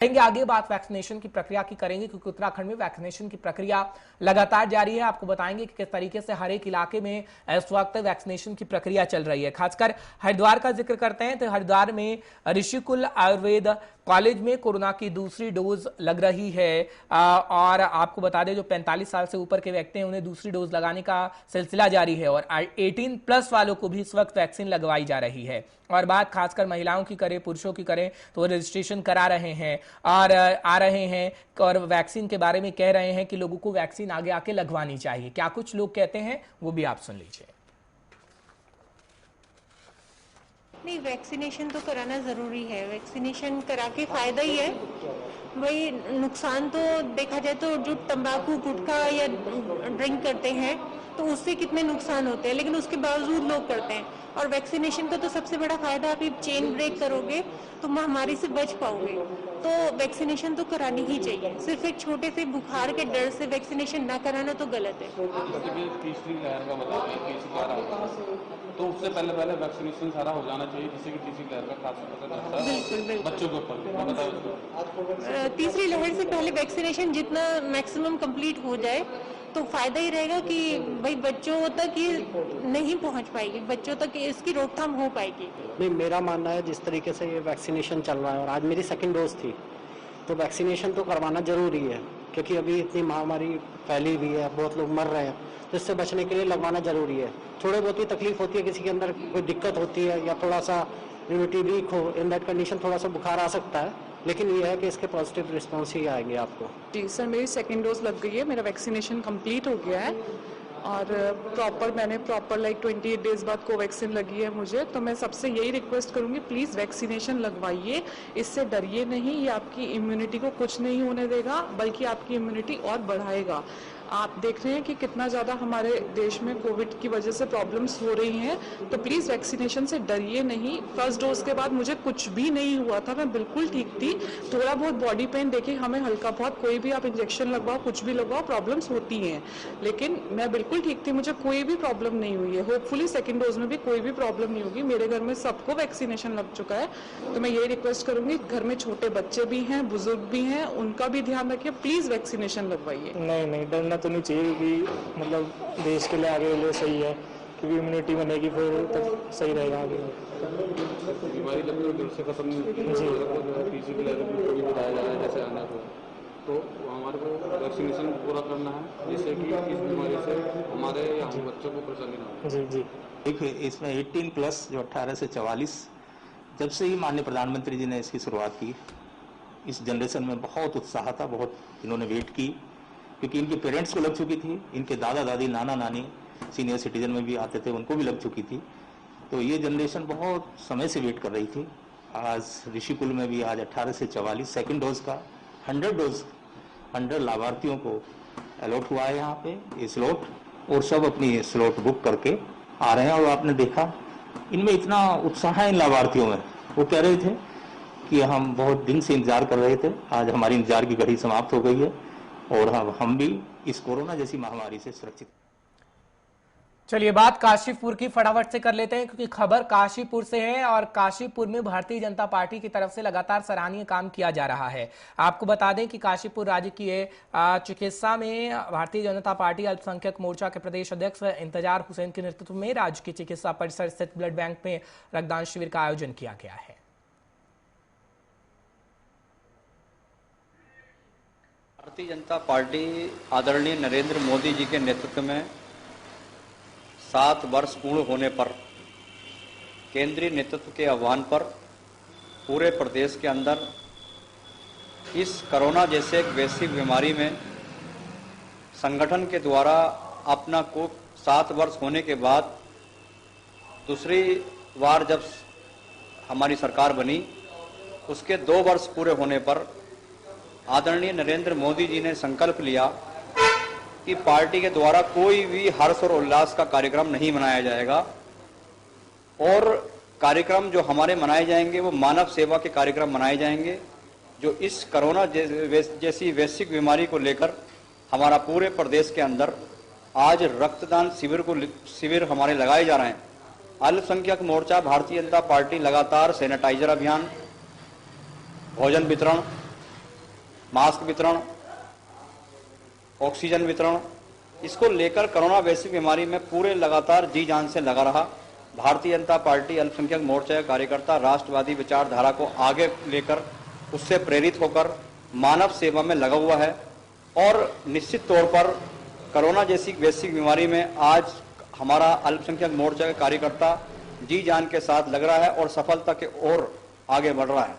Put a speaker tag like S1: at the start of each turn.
S1: आगे बात वैक्सीनेशन की प्रक्रिया की करेंगे, क्योंकि उत्तराखंड में वैक्सीनेशन की प्रक्रिया लगातार जारी है। आपको बताएंगे कि किस तरीके से हर एक इलाके में इस वक्त वैक्सीनेशन की प्रक्रिया चल रही है। खासकर हरिद्वार का जिक्र करते हैं तो हरिद्वार में ऋषिकुल आयुर्वेद कॉलेज में कोरोना की दूसरी डोज लग रही है। और आपको बता दें जो 45 साल से ऊपर के व्यक्ति हैं उन्हें दूसरी डोज लगाने का सिलसिला जारी है और 18+ वालों को भी इस वक्त वैक्सीन लगवाई जा रही है। और बात खासकर महिलाओं की करें, पुरुषों की करें तो रजिस्ट्रेशन करा रहे हैं और आ रहे हैं और वैक्सीन के बारे में कह रहे हैं कि लोगों को वैक्सीन आगे आके लगवानी चाहिए। क्या कुछ लोग कहते हैं वो भी आप सुन लीजिए।
S2: नहीं, वैक्सीनेशन तो कराना ज़रूरी है। वैक्सीनेशन करा के फ़ायदा ही है। वही नुकसान तो देखा जाए तो जो तंबाकू गुटखा या ड्रिंक करते हैं तो उससे कितने नुकसान होते हैं, लेकिन उसके बावजूद लोग करते हैं। और वैक्सीनेशन का तो सबसे बड़ा फ़ायदा, आप चेन ब्रेक करोगे तो महामारी से बच पाओगे। तो वैक्सीनेशन तो करानी ही चाहिए। सिर्फ एक छोटे से बुखार के डर से वैक्सीनेशन ना कराना तो गलत है।
S3: तीसरी लहर का बता दें, तीसरी लहर तो उससे पहले वैक्सीनेशन सारा हो जाना चाहिए, जिससे कि तीसरी लहर का खास
S2: बिल्कुल
S3: बच्चों के ऊपर।
S2: तीसरी लहर से पहले वैक्सीनेशन जितना मैक्सिमम कंप्लीट हो जाए तो फायदा ही रहेगा कि भाई बच्चों तक ये नहीं पहुंच पाएगी, बच्चों तक इसकी रोकथाम हो पाएगी।
S4: नहीं, मेरा मानना है जिस तरीके से ये वैक्सीनेशन चल रहा है और आज मेरी सेकंड डोज थी, तो वैक्सीनेशन तो करवाना जरूरी है, क्योंकि अभी इतनी महामारी फैली हुई है, बहुत लोग मर रहे हैं, तो इससे बचने के लिए लगवाना जरूरी है। थोड़ी बहुत ही तकलीफ होती है, किसी के अंदर कोई दिक्कत होती है या थोड़ा सा इम्यूनिटी वीक हो, इन दैट कंडीशन थोड़ा सा बुखार आ सकता है, लेकिन ये है कि इसके पॉजिटिव रिस्पॉन्स ही आएंगे आपको।
S5: जी सर, मेरी सेकेंड डोज लग गई है, मेरा वैक्सीनेशन कंप्लीट हो गया है और मैंने प्रॉपर लाइक 28 डेज बाद कोवैक्सीन लगी है मुझे। तो मैं सबसे यही रिक्वेस्ट करूंगी, प्लीज़ वैक्सीनेशन लगवाइए, इससे डरिए नहीं। ये आपकी इम्यूनिटी को कुछ नहीं होने देगा, बल्कि आपकी इम्यूनिटी और बढ़ाएगा। आप देख रहे हैं कि कितना ज़्यादा हमारे देश में कोविड की वजह से प्रॉब्लम्स हो रही हैं, तो प्लीज़ वैक्सीनेशन से डरिए नहीं। फर्स्ट डोज के बाद मुझे कुछ भी नहीं हुआ था, मैं बिल्कुल ठीक थी। थोड़ा बहुत बॉडी पेन, देखिए हमें हल्का बहुत, कोई भी आप इंजेक्शन लगवाओ, कुछ भी लगवाओ, प्रॉब्लम्स होती हैं, लेकिन मैं बिल्कुल ठीक थी, मुझे कोई भी प्रॉब्लम नहीं हुई है। होपफुली सेकेंड डोज में भी कोई भी प्रॉब्लम नहीं होगी। मेरे घर में सबको वैक्सीनेशन लग चुका है, तो मैं यही रिक्वेस्ट करूंगी, घर में छोटे बच्चे भी हैं, बुजुर्ग भी हैं, उनका भी ध्यान रखिए, प्लीज़ वैक्सीनेशन लगवाइए।
S6: नहीं, डरना तो नहीं चाहिए, क्योंकि मतलब देश के लिए आगे लिए सही है, क्योंकि इम्यूनिटी बनेगी फिर तब सही रहेगा आगे।
S3: बीमारी लगभग दूर से खत्म बताया जा रहा है जैसे आना तो हमारे को वैक्सीनेशन पूरा करना है, जिससे कि इस बीमारी से हमारे या हम बच्चों को परेशानी ना हो।
S6: जी
S7: देखिए, इसमें 18+ जो 18 से 44, जब से ही माननीय प्रधानमंत्री जी ने इसकी शुरुआत की, इस जनरेशन में बहुत उत्साह था, बहुत इन्होंने वेट की, क्योंकि इनके पेरेंट्स को लग चुकी थी, इनके दादा दादी नाना नानी सीनियर सिटीजन में भी आते थे, उनको भी लग चुकी थी। तो ये जनरेशन बहुत समय से वेट कर रही थी। आज ऋषिकुल में भी आज 18 से 44 सेकेंड डोज का 100 लाभार्थियों को अलॉट हुआ है यहाँ पे ये स्लॉट, और सब अपनी स्लॉट बुक करके आ रहे हैं। और आपने देखा इनमें इतना उत्साह है इन लाभार्थियों में, वो कह रहे थे कि हम बहुत दिन से इंतजार कर रहे थे, आज हमारी इंतजार की घड़ी समाप्त हो गई है और हम भी इस कोरोना जैसी महामारी से सुरक्षित।
S1: चलिए बात काशीपुर की फटाफट से कर लेते हैं, क्योंकि खबर काशीपुर से है और काशीपुर में भारतीय जनता पार्टी की तरफ से लगातार सराहनीय काम किया जा रहा है। आपको बता दें कि काशीपुर राजकीय चिकित्सा में भारतीय जनता पार्टी अल्पसंख्यक मोर्चा के प्रदेश अध्यक्ष इंतजार हुसैन के नेतृत्व में राजकीय चिकित्सा परिसर स्थित ब्लड बैंक में रक्तदान शिविर का आयोजन किया गया है।
S8: भारतीय जनता पार्टी आदरणीय नरेंद्र मोदी जी के नेतृत्व में 7 वर्ष पूर्ण होने पर केंद्रीय नेतृत्व के आह्वान पर पूरे प्रदेश के अंदर इस कोरोना जैसे एक वैश्विक बीमारी में संगठन के द्वारा अपना को 7 वर्ष होने के बाद दूसरी बार जब हमारी सरकार बनी, उसके 2 वर्ष पूरे होने पर आदरणीय नरेंद्र मोदी जी ने संकल्प लिया कि पार्टी के द्वारा कोई भी हर्ष और उल्लास का कार्यक्रम नहीं मनाया जाएगा, और कार्यक्रम जो हमारे मनाए जाएंगे वो मानव सेवा के कार्यक्रम मनाए जाएंगे, जो इस कोरोना जैसी वैश्विक बीमारी को लेकर हमारा पूरे प्रदेश के अंदर आज रक्तदान शिविर हमारे लगाए जा रहे हैं। अल्पसंख्यक मोर्चा भारतीय जनता पार्टी लगातार सैनिटाइजर अभियान, भोजन वितरण मास्क वितरण, ऑक्सीजन वितरण, इसको लेकर कोरोना वैश्विक बीमारी में पूरे लगातार जी जान से लगा रहा। भारतीय जनता पार्टी अल्पसंख्यक मोर्चा का कार्यकर्ता राष्ट्रवादी विचारधारा को आगे लेकर उससे प्रेरित होकर मानव सेवा में लगा हुआ है और निश्चित तौर पर कोरोना जैसी वैश्विक बीमारी में आज हमारा अल्पसंख्यक मोर्चा का कार्यकर्ता जी जान के साथ लग रहा है और सफलता के ओर आगे बढ़ रहा है।